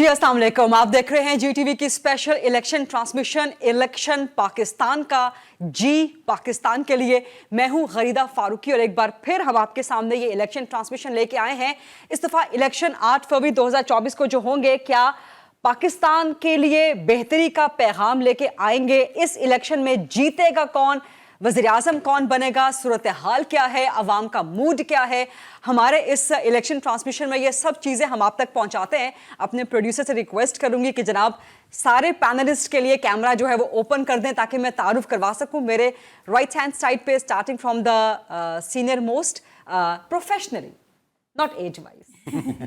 जी अस्सलाम वालेकुम, आप देख रहे हैं जी टीवी की special election transmission election Pakistan का जी पाकिस्तान के लिए। मैं हूं गरीदा फारूकी और एक बार फिर हम आपके सामने ये इलेक्शन ट्रांसमिशन लेके आए हैं। इस दफा इलेक्शन 8 फरवरी 2024 को जो होंगे, क्या पाकिस्तान के लिए बेहतरी का पैगाम लेके आएंगे? इस इलेक्शन में जीतेगा कौन, वज़ीर आज़म कौन बनेगा, सूरत हाल क्या है, अवाम का मूड क्या है? हमारे इस इलेक्शन ट्रांसमिशन में ये सब चीज़ें हम आप तक पहुंचाते हैं। अपने प्रोड्यूसर से रिक्वेस्ट करूंगी कि जनाब सारे पैनलिस्ट के लिए कैमरा जो है वो ओपन कर दें ताकि मैं तारुफ करवा सकूं। मेरे राइट हैंड साइड पे starting from the senior most, professionally not age wise,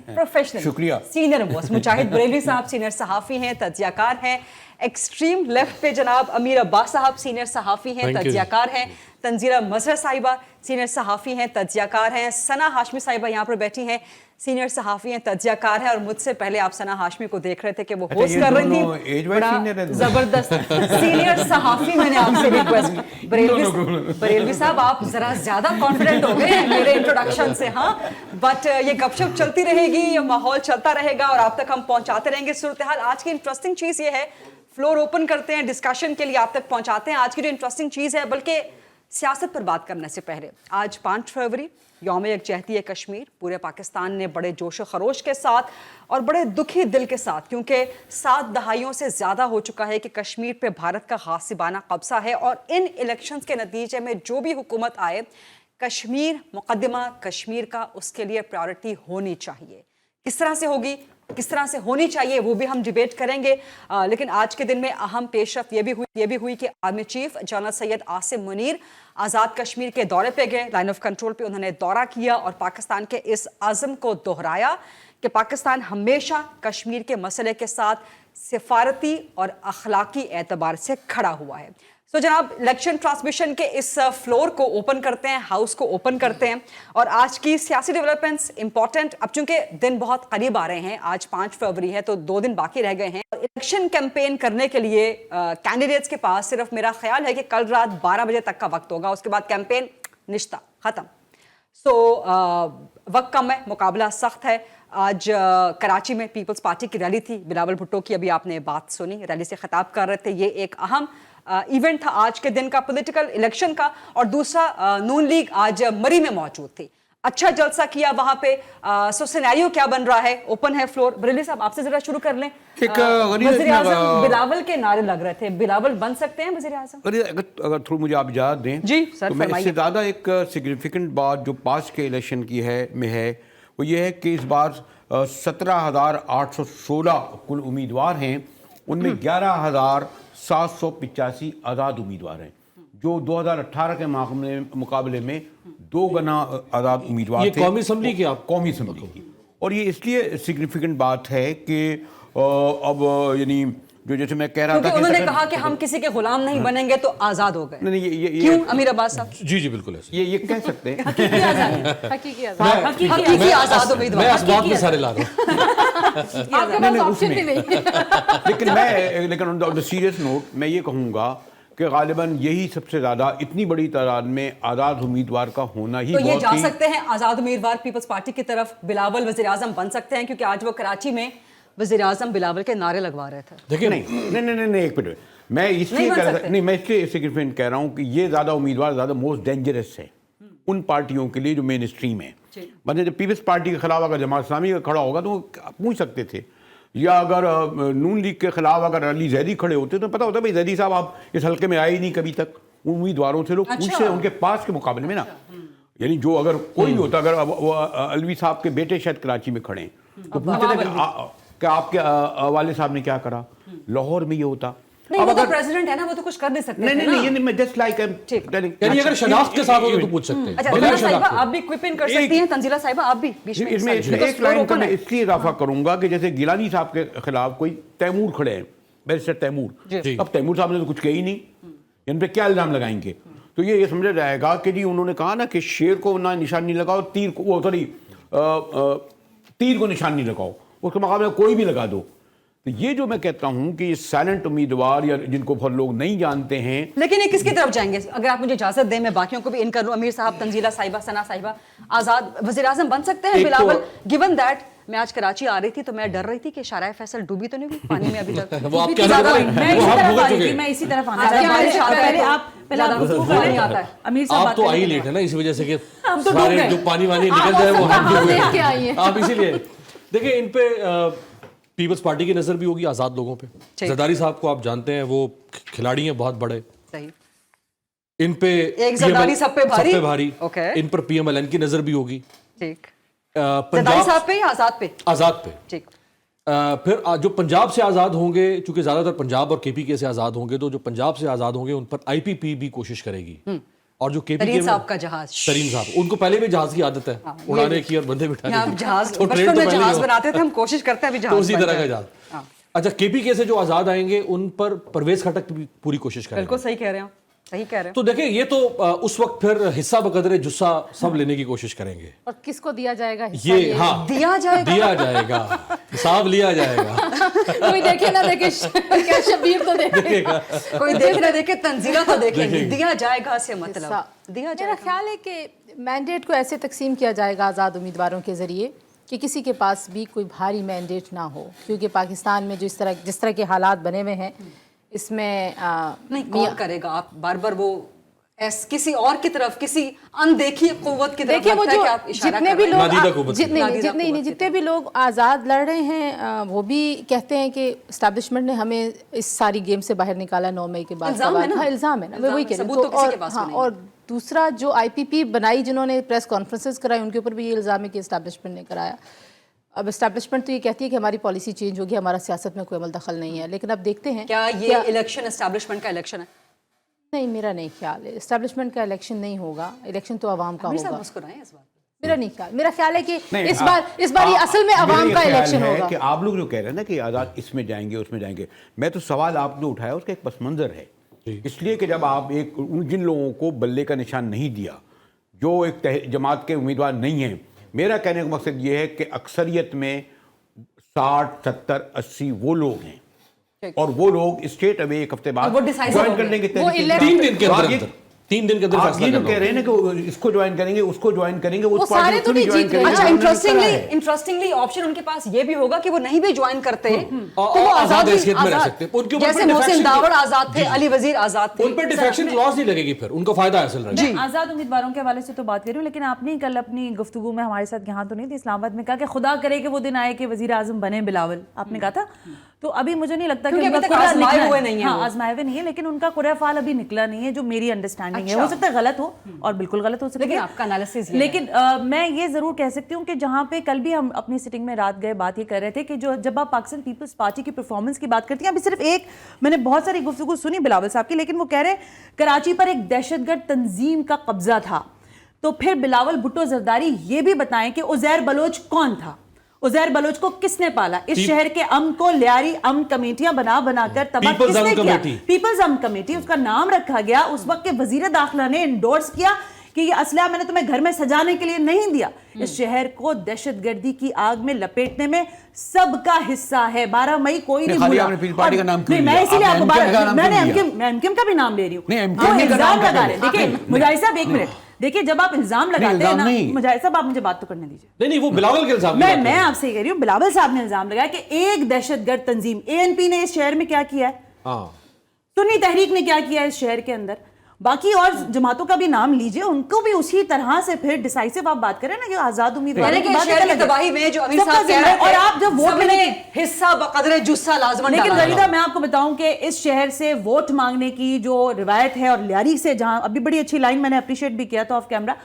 professional, शुक्रिया, सीनियर मोस्ट मुजाहिद बरेलवी साहब सीनियर सहाफ़ी हैं, तज्ज़ियाकार हैं। एक्सट्रीम लेफ्ट पे जनाब अमीर अब्बास साहब सीनियर सहाफ़ी हैं, तज्ज़ियाकार हैं। तंजीरा मजहर साहिबा सीनियर सहाफ़ी हैं, तज्ज़ियाकार हैं। सना हाशमी साहिबा यहाँ पर बैठी हैं, सीनियर सहाफ़ी हैं, तज्ज़ियाकार हैं। और मुझसे पहले आप सना हाशमी को देख रहे थे कि वो होस्ट कर रही थी, बड़ा जबरदस्त सीनियर सहाफ़ी। मैंने आपसे रिक्वेस्ट, बरेलवी साहब आप जरा ज्यादा कॉन्फिडेंट हो गए मेरे इंट्रोडक्शन से। हाँ, बट ये गपशप चलती रहेगी, ये माहौल चलता रहेगा और आप तक हम पहुंचाते रहेंगे सूरत हाल। आज की इंटरेस्टिंग चीज़ ये है, फ्लोर ओपन करते हैं, डिस्कशन के लिए आप तक पहुंचाते हैं। आज की जो इंटरेस्टिंग चीज़ है, बल्कि सियासत पर बात करने से पहले, आज 5 फरवरी यौम यकजहती है कश्मीर। पूरे पाकिस्तान ने बड़े जोश खरोश के साथ और बड़े दुखी दिल के साथ, क्योंकि 7 दहाइयों से ज़्यादा हो चुका है कि कश्मीर पे भारत का गासिबाना कब्जा है और इन इलेक्शंस के नतीजे में जो भी हुकूमत आए, कश्मीर मुकद्दमा कश्मीर का उसके लिए प्रायोरिटी होनी चाहिए। किस तरह से होगी, किस तरह से होनी चाहिए, वो भी हम डिबेट करेंगे। लेकिन आज के दिन में अहम पेशरफ ये भी हुई कि army chief general Syed Asim Munir Azad Kashmir के दौरे पे गए। लाइन ऑफ कंट्रोल पे उन्होंने दौरा किया और पाकिस्तान के इस अज़म को दोहराया कि पाकिस्तान हमेशा कश्मीर के मसले के साथ सिफारती और अखलाकी एतबार से खड़ा हुआ है। तो जनाब इलेक्शन ट्रांसमिशन के इस फ्लोर को ओपन करते हैं, हाउस को ओपन करते हैं और आज की सियासी डेवलपमेंट्स इंपॉर्टेंट। अब चूंकि दिन बहुत करीब आ रहे हैं, आज 5 फरवरी है तो 2 दिन बाकी रह गए हैं। इलेक्शन कैंपेन करने के लिए कैंडिडेट्स के पास सिर्फ, मेरा ख्याल है कि कल रात 12 बजे तक का वक्त होगा, उसके बाद कैंपेन निश्ता खत्म। वक्त कम है, मुकाबला सख्त है। आज कराची में पीपल्स पार्टी की रैली थी, बिलावल भुट्टो की अभी आपने बात सुनी, रैली से खिताब कर रहे थे। ये एक अहम इवेंट था आज के दिन का, पॉलिटिकल इलेक्शन का। और दूसरा, नून लीग आज मरी में मौजूद थी, अच्छा जलसा किया वहां पे। सो सिनेरियो क्या बन रहा है, ओपन है फ्लोर। बरेली साहब आपसे जरा शुरू कर लें। वज़ीर आज़म बिलावल के नारे लग रहे थे, बिलावल बन सकते हैं वज़ीर आज़म? अगर थोड़ा मुझे आप इजाज़त दें जी सर, तो मैं इससे ज़्यादा एक सिग्निफिकेंट बात जो पास के इलेक्शन की है वो ये है कि इस बार 17,816 कुल उम्मीदवार हैं, उनमें 11,785 आज़ाद उम्मीदवार हैं, जो 2018 के मुकाबले में 2 गुना आज़ाद उम्मीदवार थे। कौमी असम्बली की, आप कौमी असम्बली की। और ये इसलिए सिग्निफिकेंट बात है कि अब यानी जो जैसे मैं कह रहा था, उन्होंने कहा कि हम किसी के गुलाम नहीं बनेंगे तो आज़ाद हो गए। नहीं, क्यों अमीर अब्बास साहब? जी जी बिल्कुल ऐसे ये कह सकते हैं हकीकी आज़ाद उम्मीदवार। मैं असबाब में सारे ला रहा हूं। लेकिन ऑन द सीरियस नोट मैं ये कहूँगा कि गालिबन यही सबसे ज़्यादा इतनी बड़ी तादाद में आज़ाद उम्मीदवार का होना ही तो ये जा सकते हैं आज़ाद उम्मीदवार पीपल्स पार्टी की तरफ, बिलावल वज़ीर आज़म बन सकते हैं, क्योंकि आज वो कराची में वज़ीर आज़म बिलावल के नारे लगवा रहे थे। देखिए नहीं एक मिनट, मैं इसलिए सिग्निफिकेंट कह रहा हूँ कि ये ज़्यादा उम्मीदवार ज़्यादा मोस्ट डेंजरस है उन पार्टियों के लिए जो मेन स्ट्रीम है। मतलब जब पीपल्स पार्टी के खिलाफ अगर जमात इस्लामी का खड़ा होगा तो वो पूछ सकते थे, या अगर नून लीग के खिलाफ अगर अली जैदी खड़े होते तो पता होता भाई जैदी साहब आप इस हल्के में आए ही नहीं कभी तक। उम्मीदवारों से लोग पूछते हैं उनके पास के मुकाबले में ना, यानी जो अगर कोई भी होता, अगर अलवी साहब के बेटे शायद कराची में खड़े तो पूछते थे कि आपके वाले साहब ने क्या करा। लाहौर में ये होता, नहीं, वो तो प्रेसिडेंट है ना, वो तो कुछ कर नहीं सकते। नहीं, मैं जस्ट लाइक यानी अगर शनाख्त के साथ हो तो पूछ सकते हैं। अच्छा, तंजीला साहिबा आप भी क्विप इन कर सकती हैं। तंजीला साहिबा आप भी इसमें एक लाइन का मैं इसलिए इजाफा करूंगा कि जैसे गिलानी साहब के खिलाफ कोई तैमूर खड़े हैं, बैरिस्टर तैमूर, अब तैमूर साहब ने तो कुछ कही ही नहीं, इन पे क्या इल्जाम लगाएंगे? तो ये समझा जाएगा कि जी उन्होंने कहा ना कि शेर को ना निशानी लगाओ, तीर को निशानी लगाओ, उसके मुकाबले में कोई भी लगा दो। तो ये जो मैं कहता हूं कि साइलेंट उम्मीदवार या जिनको बहुत लोग नहीं जानते हैं, लेकिन ये किसकी तरफ जाएंगे? अगर आप मुझे इजाजत दें मैं बाकियों को भी इन कर लूं। अमीर साहब, तंजीला साहिबा, सना साहिबा, आजाद वज़ीर आज़म बन सकते हैं बिलावल, गिवन दैट मैं आज कराची आ रही थी तो मैं डर रही थी कि शाराय फैसल डूबी तो नहीं हुई पानी में अभी तक। वो आप क्या कर रहे हैं? मैं वो इसी आप तरफ भुगत आ रही चुके थी, हैं। मैं इसी तरफ आना आज चाहती हूँ। बारिश आता है पहले तो आप गुफ्तगू ज़्यादा करें। आता है। अमीर साहब आप बात तो करें। आई लेट है ना, इस वजह से कि हम तो डूब सारे गए। जो पानी वानी निकल जाए वो हम डूब गए। आप इसीलिए देखिए इन पे पीपल्स पार्टी की नजर भी होगी आजाद लोगों पे। जरदारी साहब को आप जानते हैं, वो खिलाड़ी हैं बहुत बड़े। सही। इन पे एक जरदारी सब पे भारी। ओके। इन पर पीएमएलएन की नजर भी होगी। ठीक। जरदारी साहब पे या आजाद पे? आजाद पे। ठीक। फिर जो पंजाब से आज़ाद होंगे, चूंकि ज़्यादातर पंजाब और केपीके से आज़ाद होंगे, तो जो पंजाब से आज़ाद होंगे उन पर आईपीपी भी कोशिश करेगी। और जो केपीके तरीन साहब का जहाज, तरीन साहब, उनको पहले भी जहाज की आदत है उड़ाने की और बंदे बिठाने यहाँ की। जहाज तो ट्रेन बचपन तो में पहले जहाज ही हो। बनाते थे हम, कोशिश करते हैं अभी तो जहाज उसी बन तरह जाए। का जहाज। अच्छा, केपीके से जो आज़ाद आएंगे उन पर परवेज खटक भी पूरी कोशिश करेंगे। बिल्कुल सही कह रहे हो, सही कह रहे हो। तो देखिए ये तो उस वक्त फिर हिस्सा बकदरे जुस्सा सब लेने की कोशिश करेंगे। और किसको दिया जाएगा हिस्सा? ये हाँ दिया जाएगा, हिसाब लिया जाएगा। कोई देखे ना देखे, क्या शबीर तो देखे। कोई देख ना देखे, तंजीला तो देखेंगे। दिया जाएगा से मतलब दिया मेरा जाएगा। ख्याल है कि मैंडेट को ऐसे तकसीम किया जाएगा आज़ाद उम्मीदवारों के ज़रिए कि किसी के पास भी कोई भारी मैंडेट ना हो, क्योंकि पाकिस्तान में जिस तरह के हालात बने हुए हैं इसमें नहीं कौन करेगा? आप बार बार वो किसी और की तरफ, किसी अनदेखी कुव्वत की तरफ देखिए वो लगता है जो कि आप इशारा जितने कर भी रहे हैं। नादीदा लोग कुव्वत जितने भी लोग आज़ाद लड़ रहे हैं वो भी कहते हैं कि इस्टेब्लिशमेंट ने हमें इस सारी गेम से बाहर निकाला 9 मई के बाद। इल्ज़ाम है ना? हाँ, इल्ज़ाम है ना, मैं वही कह रही सबूत हूँ। तो किसी के पास नहीं है। और दूसरा जो आईपीपी बनाई, जिन्होंने प्रेस कॉन्फ्रेंसेस कराई, उनके ऊपर भी ये इल्ज़ाम है कि इस्टेब्लिशमेंट ने कराया। अब इस्टेब्लिशमेंट तो ये कहती है कि हमारी पॉलिसी चेंज होगी, हमारा सियासत में कोई अमल दखल नहीं है, लेकिन अब देखते हैं क्या ये इलेक्शन एस्टैब्लिशमेंट का इलेक्शन है? नहीं, मेरा नहीं ख्याल है इस्टेब्लिशमेंट का इलेक्शन नहीं होगा। इलेक्शन तो आवाम का अमीर साहब होगा। मुस्कुराएं इस बात पे। मेरा नहीं ख्याल, मेरा ख्याल है कि नहीं, इस बार ये असल में आवाम का इलेक्शन होगा। कि आप लोग जो कह रहे हैं ना कि आज़ाद इसमें जाएंगे उसमें जाएंगे, मैं तो सवाल आपने उठाया उसका एक पस मंज़र है। इसलिए कि जब आप जिन लोगों को बल्ले का निशान नहीं दिया, जो एक जमात के उम्मीदवार नहीं हैं, मेरा कहने का मकसद ये है कि अक्सरियत में 60, 70, 80 वो लोग हैं और वो लोग स्टेट अवे एक हफ्ते बाद वो decisive ज्वाइन हो करने के वो तरीके 3 दिन के तो आप अंदर ये- 3 दिन के अंदर आप फैसला ये जो करना कह रहे हैं ना कि इसको ज्वाइन करेंगे उसको ज्वाइन करेंगे, वो उस सारे पार्टी तो को नहीं नहीं ज्वाइन जीत करेंगे। रहे। अच्छा, उन्होंने करा है। इंटरेस्टिंगली ऑप्शन उनके पास ये भी होगा कि वो नहीं भी ज्वाइन करते तो और वो आज़ाद आजाद हैसियत में रह सकते हैं। उनके ऊपर जैसे फिर मोहसिन defection दावड़ की- आजाद थे, अली वजीर आजाद थे। उन पर डिफेक्शन क्लॉज नहीं लगेगी, फिर उनको फायदा हासिल रहेगा। मैं आज़ाद उम्मीदवारों के हवाले से तो बात कर रही हूँ, लेकिन आपने कल अपनी गुफ्तगू में हमारे साथ यहाँ तो नहीं थी, इस्लामाबाद में कहा कि खुदा करे कि वो दिन आए कि वजीर आजम बने बिलावल, आपने कहा था। तो अभी मुझे नहीं लगता कि क्योंकि उनका अभी तक कुर्रा आजमाए निकला हुए नहीं हैं वो। आजमाए हुए नहीं है, लेकिन उनका कुर्रा फाल अभी निकला नहीं है, जो मेरी अंडरस्टैंडिंग है। अच्छा। हो सकता है गलत हो और बिल्कुल गलत हो सकता है, लेकिन आपका एनालिसिस ये है। लेकिन मैं ये जरूर कह सकती हूँ कि जहाँ पे कल भी हम अपनी सिटिंग में रात गए बात ये कर रहे थे कि जो जब आप पाकिस्तान पीपल्स पार्टी की परफॉर्मेंस की बात करती हैं, अभी सिर्फ एक मैंने बहुत सारी गुफ्तगू सुनी बिलावल साहब की, लेकिन वो कह रहे हैं कराची पर एक दहशतगर्द तंजीम का कब्जा था। तो फिर बिलावल भुट्टो जरदारी ये भी बताएं कि उज़ैर बलोच कौन था, उज़ैर बलोच को किसने पाला, इस शहर के अमन को लियारी अमन कमेटियां बनाकर तबाह People's किसने Amn किया? Committee। पीपल्स अमन कमेटी उसका नाम रखा गया। उस वक्त के वजीर दाखिला ने इंडोर्स किया कि ये असला मैंने तुम्हें घर में सजाने के लिए नहीं दिया, इस शहर को दहशतगर्दी की आग में लपेटने में सबका हिस्सा है। 12 मई कोई नहीं खाली भूला। आपने पीपल्स पार्टी का नाम क्यों नहीं, मैं लिया? इसीलिए आपने आपको MKM का नाम मैंने क्यों लिया? मैं MKM का भी नाम ले रही हूँ। नहीं, वो MKM का इल्जाम नाम लगा क्या रहे हैं। देखिए नहीं, मुजाहिद साहब, एक मिनट देखिए, जब आप इल्जाम लगाते हैं इल्जाम ना, नहीं। मुजाहिद साहब आप मुझे बात तो करने दीजिए। नहीं, वो बिलावल के इल्जाम की बात कर मैं रहे हैं। आपसे ये कह रही हूँ, बिलावल साहब ने इल्जाम लगाया कि एक दहशतगर्द तंजीम एएनपी ने इस शहर में क्या किया है, हाँ, सुन्नी तहरीक ने क्या किया है इस शहर के अंदर, बाकी और जमातों का भी नाम लीजिए, उनको भी उसी तरह से फिर डिसाइसिव आप बात करें ना कि आजाद उम्मीदवार यानी कि शहर की तबाही में जो अमीर साहब कह रहे थे, और आप जब वोट सबने लेने हिस्सा बकदरे जुस्सा लाजमन लेकिन डाला। गरीदा मैं आपको बताऊं कि इस शहर से वोट मांगने की जो रिवायत है और लियारी से, जहां अभी बड़ी अच्छी लाइन मैंने अप्रिशिएट भी किया था ऑफ कैमरा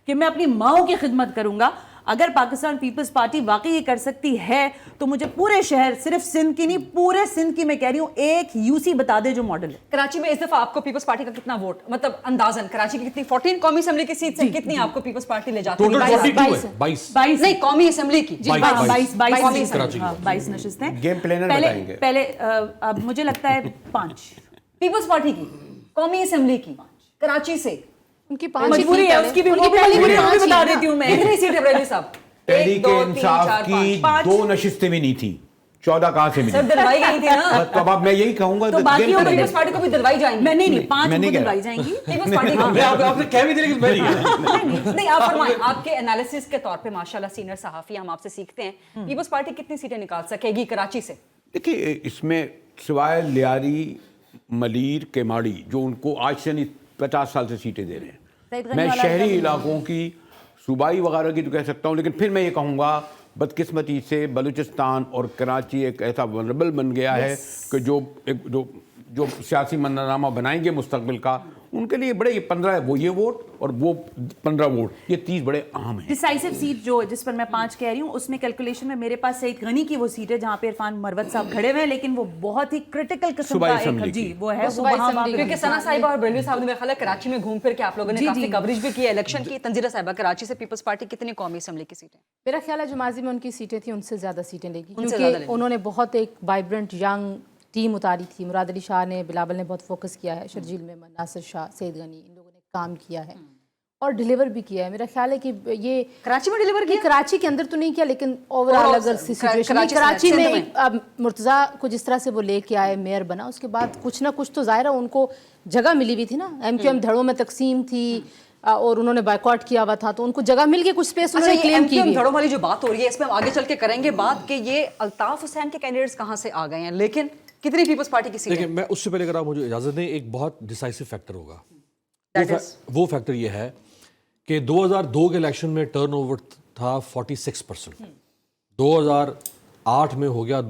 कि मैं अपनी माओ की खिदमत करूंगा, अगर पाकिस्तान पीपल्स पार्टी वाकई ये कर सकती है तो मुझे पूरे शहर, सिर्फ सिंध की नहीं पूरे सिंध की मैं कह रही हूं, एक यूसी बता दे जो मॉडल है। कराची में इस दफा आपको पीपल्स पार्टी का कितना वोट, मतलब अंदाजन कराची की कितनी 14 कौमी असेंबली की सीट से कितनी आपको पीपल्स पार्टी ले जाती है? टोटल 42 है, 22 नहीं, कौमी असेंबली की 22 नशिस्तें। गेम प्लानर बताएंगे। पहले अब मुझे लगता है 5 पीपल्स पार्टी की कौमी असेंबली की कराची से उनकी 5 मजबूरी है उसकी भी, वो भी मजबूरी है, वो भी बता देती हूं मैं। कितनी सीटें बरेली साहब? तहरीक इंसाफ की 2 नशिस्तें भी नहीं थी, 14 कहाँ से सर मिली? दिलवाई गई थी ना, बस तो अब मैं यही कहूंगा तो कि बाकी गेम और करेंगे। पीपल्स पार्टी को भी दिलवाई जाएंगी। मैं नहीं 5 मैं नहीं उनको कह रहा। दिलवाई जाएंगी। पीपल्स पार्टी को आपने कह भी दिया लेकिन मैं नहीं कहा। नहीं आप फरमाएं, आपके एनालिसिस के तौर पे माशाल्लाह सीनियर सहाफी हम आपसे सीखते हैं, पीपल्स पार्टी कितनी सीटें निकाल सकेगी कराची से? देखिए इसमें सिवाय लियारी, मलीर, केमाड़ी जो उनको आज से नहीं 50 साल से सीटें दे रहे सईद हैं, गनी मैं वाला शहरी एकदम- इलाकों की, सूबाई वगैरह की तो कह सकता हूँ, लेकिन फिर मैं ये कहूँगा बदकिस्मती से बलूचिस्तान और कराची एक ऐसा वनरेबल बन गया है कि जो सियासी मंजरनामा बनाएंगे मुस्तकबिल का, उनके लिए बड़े ये 15 वो ये वोट और वो 15 वोट, ये 30 बड़े अहम हैं। डिसाइसिव सीट जो जिस पर मैं 5 कह रही हूँ, उसमें कैलकुलेशन में मेरे पास सईद गनी की वो सीट है जहाँ पे इरफान मरवत साहब खड़े हुए हैं, लेकिन वो बहुत ही क्रिटिकल किस्म सूबाई का एक असेंबली जी की। वो है, वो सूबाई वहाँ असेंबली क्योंकि सना साहिबा और बरेलवी साहब ने मेरा ख्याल है कराची में घूम फिर के आप लोगों ने जी, काफी जी। कवरेज भी की है इलेक्शन की। तंजीरा साहिबा, कराची से पीपल्स पार्टी कितनी कौमी असेंबली की सीटें? मेरा ख्याल है जो माजी में उनकी सीटें थी उनसे ज़्यादा सीटें लेगी, उनसे ज़्यादा क्योंकि लेगी। उन्होंने बहुत एक वाइब्रेंट यंग टीम उतारी थी। मुराद अली शाह ने, बिलावल ने बहुत फोकस किया है, शर्जील मेमन, नासिर शाह, सईद गनी, इन लोगों ने काम किया है और डिलीवर भी किया है। मेरा ख्याल है कि ये कराची में डिलीवर ये किया? कराची के अंदर तो नहीं किया, लेकिन ओवरऑल Overall अगर सिचुएशन कराची से कराची सिंध में में। अब मुर्तज़ा को जिस तरह से वो लेके आए, मेयर बना, उसके बाद कुछ ना कुछ तो ज़ाहिर है उनको जगह मिली हुई थी ना। MQM धड़ों में तकसीम थी और उन्होंने बायकॉट किया हुआ था, तो उनको जगह मिल गई, कुछ स्पेस अच्छा, उन्होंने ये क्लेम की MQM भी है। धड़ों वाली जो बात हो रही है, इसमें हम आगे चल के करेंगे बात कि ये अल्ताफ हुसैन के कैंडिडेट्स कहाँ से आ गए हैं, लेकिन कितनी पीपल्स पार्टी की सीटें? देखिए मैं उससे पहले अगर आप मुझे इजाज़त दें, एक बहुत डिसाइसिव फैक्टर होगा। That is? वो फैक्टर ये है कि 2002 के इलेक्शन में टर्नओवर था 46%, 2008 में हो गया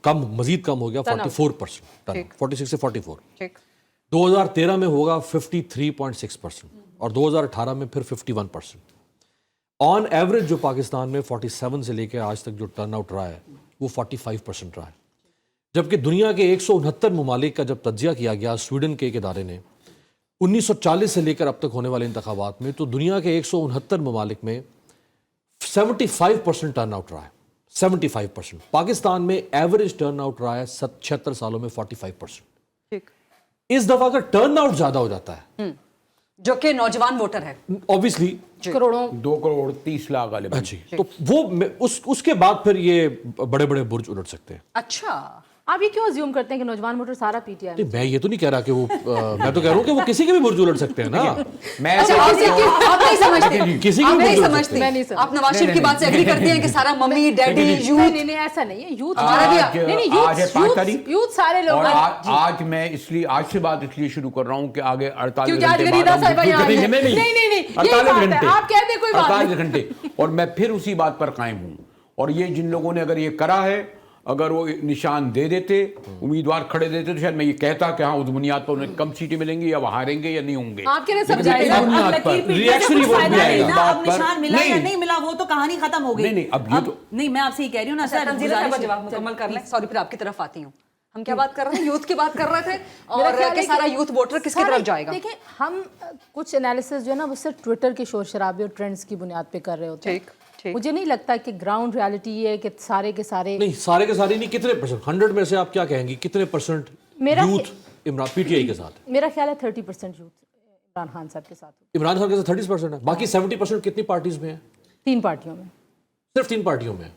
मजीद कम हो गया 44%, ठीक। 46 से 44। ठीक, 2013 में होगा 53.6% और 2018 में फिर 51%। ऑन एवरेज जो पाकिस्तान में 47 से लेकर आज तक जो टर्नआउट रहा है वो 45% रहा है। जबकि दुनिया के 169 ममालिक का जब तज्जिया किया गया स्वीडन के एक इदारे ने 1940 से लेकर अब तक होने वाले इंतखाबात में, तो दुनिया के 169 ममालिक में 75% टर्नआउट रहा है। 75%। पाकिस्तान में एवरेज टर्नआउट रहा है 76 सालों में 45%। ठीक, इस दफा अगर टर्नआउट ज्यादा हो जाता है, जो कि नौजवान वोटर है, ऑब्वियसली करोड़ों 2 करोड़ 30 लाख गालिबन। जी, तो वो उसके बाद फिर ये बड़े बड़े बुर्ज उलट सकते हैं। अच्छा आप ये क्यों अज्यूम करते हैं कि नौजवान वोटर सारा PTI नहीं, मैं ये तो नहीं कह रहा कि वो मैं तो कह रहा हूँ कि वो किसी के भी बुर्ज उलट सकते हैं ना। मैं अच्छा, आप नहीं समझते, किसी आप को नहीं बोल समझते, मैं नहीं समझती। आप नवाज शरीफ की बात से एग्री करते हैं कि सारा मम्मी डैडी यूथ नहीं नहीं ऐसा नहीं है, यूथ आज नहीं आज है 5 तारीख यूथ सारे लोग और हैं। आज मैं इसलिए आज से बात इसलिए शुरू कर रहा हूँ कि आगे 48 क्योंकि आज घंटे गनीदा बाद साहिबा यहाँ आई हैं। नहीं नहीं, यही 48 बात है, घंटे आप कह दें कोई बात 48 घंटे और मैं फिर उसी बात पर कायम हूँ। और ये जिन लोगों ने अगर ये करा है, अगर वो निशान दे देते, उम्मीदवार खड़े देते, तो शायद मैं ये कहता कि हाँ उस बुनियाद पर उन्हें कम सीटें मिलेंगी या वो हारेंगे या नहीं होंगे। आपके लिए लेकिन समझाइएगा। इस बुनियाद अब पर लकीर पीटने से reactionary कुछ vote फायदा भी नहीं आएगा। ना, बात अब पर- निशान मिला या नहीं। नहीं मिला वो तो कहानी खत्म हो गई। नहीं, अब ये तो- नहीं, मैं आपसे ये कह रही हूँ ना सर, तंजीरा साहिबा गुजारिश है। जवाब मुकम्मल कर लें, सॉरी फिर आपकी तरफ आती हूँ। हम क्या बात कर रहे हैं, यूथ की बात कर रहे थे मेरा और ख्याल कि है सारा कि यूथ वोटर किसकी सारे- तरफ जाएगा? देखिए हम कुछ एनालिसिस जो है ना वो सिर्फ ट्विटर के शोर शराबे और ट्रेंड्स की बुनियाद पे कर रहे होते हैं। ठीक, ठीक। मुझे नहीं लगता कि ग्राउंड रियलिटी ये है कि सारे के सारे नहीं, सारे के सारे नहीं, कितने परसेंट 100 में से आप क्या कहेंगी, कितने परसेंट मेरा- यूथ इमरान PTI के साथ? मेरा ख्याल है 30% यूथ इमरान खान साहब के साथ, इमरान खान के साथ 30% है, बाकी 70% कितनी पार्टीज में है? 3 पार्टियों में, सिर्फ 3 पार्टियों में है।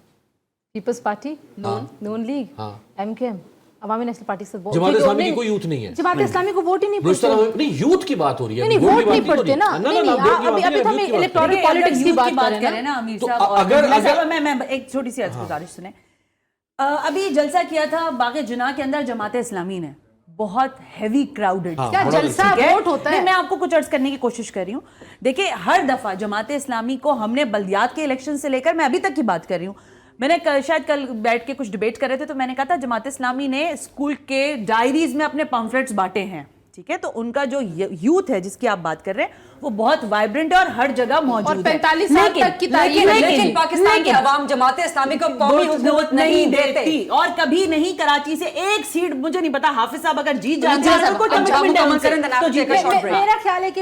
पीपल्स पार्टी, नून लीग, हाँ। MQM, अवामी नेशनल पार्टी से वोट- जमात ठीक है, इस्लामी की नहीं, कोई यूथ नहीं है। जमात इस्लामी को वोट ही नहीं बुलस्तान पड़ते। में- नहीं, यूथ की बात हो रही है, नहीं वोट की वोट बात नहीं पड़ते ना, हो रही है। नहीं नहीं वोट की बात अभी नहीं है, तो हम यूथ की बात इलेक्टोरल देखिए, अगर पॉलिटिक्स की यूथ बात कर करें रहे हैं ना अमीर तो साहब, और अगर- गुजर अगर- साहब, मैं एक छोटी सी गुजारिश सुने। अभी जलसा किया था बागे जुना के अंदर जमात इस्लामी ने, बहुत हैवी क्राउडेड। क्या जलसा वोट होता है? मैं आपको कुछ अर्ज करने की कोशिश कर रही हूँ। देखिए हर दफा जमात इस्लामी को हमने बल्दियात के इलेक्शन से लेकर, मैं अभी तक की बात कर रही हूँ, मैंने शायद कल बैठ के कुछ डिबेट कर रहे थे तो मैंने कहा था जमात इस्लामी ने स्कूल के डायरीज में अपने पम्फलेट्स बांटे हैं, ठीक है, तो उनका जो यूथ है जिसकी आप बात कर रहे हैं वो बहुत वाइब्रेंट है और हर जगह मौजूद और है। 45 साल लेकिन- तक की तारीख लेकिन- है। लेकिन पाकिस्तान की लेकिन- अवाम जमात इस्लामी को कौमी हुकूमत नहीं देती। और कभी नहीं कराची से एक सीट, मुझे नहीं पता, हाफिज साहब अगर जीत जाते तंजीरा हैं साहब, तो कोई अब जब commitment है मुकम्मल उनसे, करें, then तो after take a जीते- short break. मेरा ख्याल है कि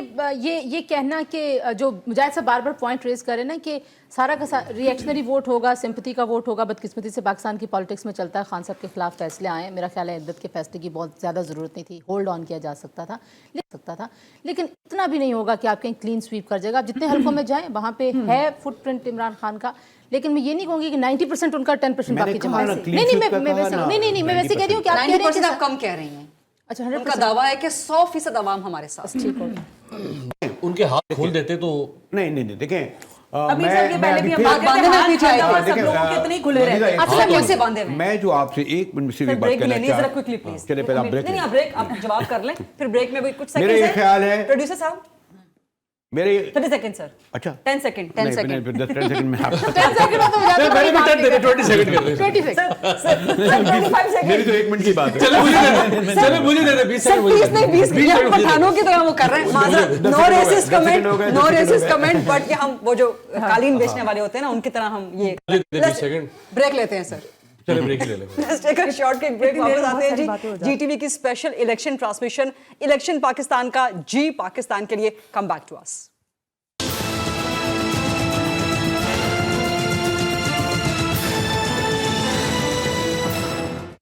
ये कहना कि जो मुजाहिद साहब बार बार पॉइंट रेज कर रहे हैं ना कि सारा का सारा रिएक्शनरी वोट होगा, सिंपैथी का वोट होगा, बदकिस्मती से पाकिस्तान की पॉलिटिक्स में चलता है, खान साहब के खिलाफ फैसले आए, मेरा ख्याल है इद्दत के फैसले की बहुत ज़्यादा ज़रूरत नहीं थी, होल्ड ऑन किया जा सकता था, लेकिन इतना भी नहीं होगा कि आप कहीं क्लीन स्वीप कर जाएगा। आप जितने हल्कों में जाएं वहाँ पे है फुटप्रिंट इमरान खान का, لیکن میں یہ نہیں کہوں گی کہ 90% ان کا 10% باقی جماعت سے. نہیں میں ویسے کہہ رہی ہوں کہ آپ کہہ رہے ہیں 90% آپ کم کہہ رہی ہیں. اچھا ان کا دعویٰ ہے کہ 100% عوام ہمارے ساتھ. ٹھیک ہوگا. ان کے ہاتھ کھول دیتے تو نہیں دیکھیں ابھی صاحب یہ پہلے بھی ہم بات باندھے میں پیچھے آئے کرتے ہیں سب لوگوں کے اتنے ہی کھلے رہتے ہیں. آپ سب کیسے باندھے ہوئے ہیں؟ میں جو آپ سے ایک منٹ سے بھی بات بریک کرنا لینی ہے ذرا چاہتا کوئکلی پلیز. چلے پہلے آپ بریک نہیں آپ بریک آپ جواب کر لیں پھر بریک میں بھی کچھ میرا یہ خیال ہے پروڈیوسر صاحب میرے 30 سیکنڈ سر. اچھا 10 سیکنڈ 10 سیکنڈ 10 سیکنڈ میں آپ 10 سیکنڈ تو پہلے بھی 10 دیتے 20 سیکنڈ کر دیں. 20 سیکنڈ 25 میری سیکنڈ تو ایک منٹ کی بات ہے. چلے مجھے دے دیں 20 سر سیکنڈ 30 نہیں 20 یہ ہم پٹھانوں کی طرح وہ کر رہے ہیں. معذرت no racist comment no racist comment but کہ ہم وہ جو قالین بیچنے والے ہوتے ہیں نا ان کی طرح ہم یہ 20 سیکنڈ بریک لیتے ہیں سر. چلے بریک لے لیں. لیٹس ٹیک ا شارٹ کے بریک. واپس آتے ہیں جی ٹی وی کی special election transmission election Pakistan کا جی پاکستان کے لیے. Come back to us.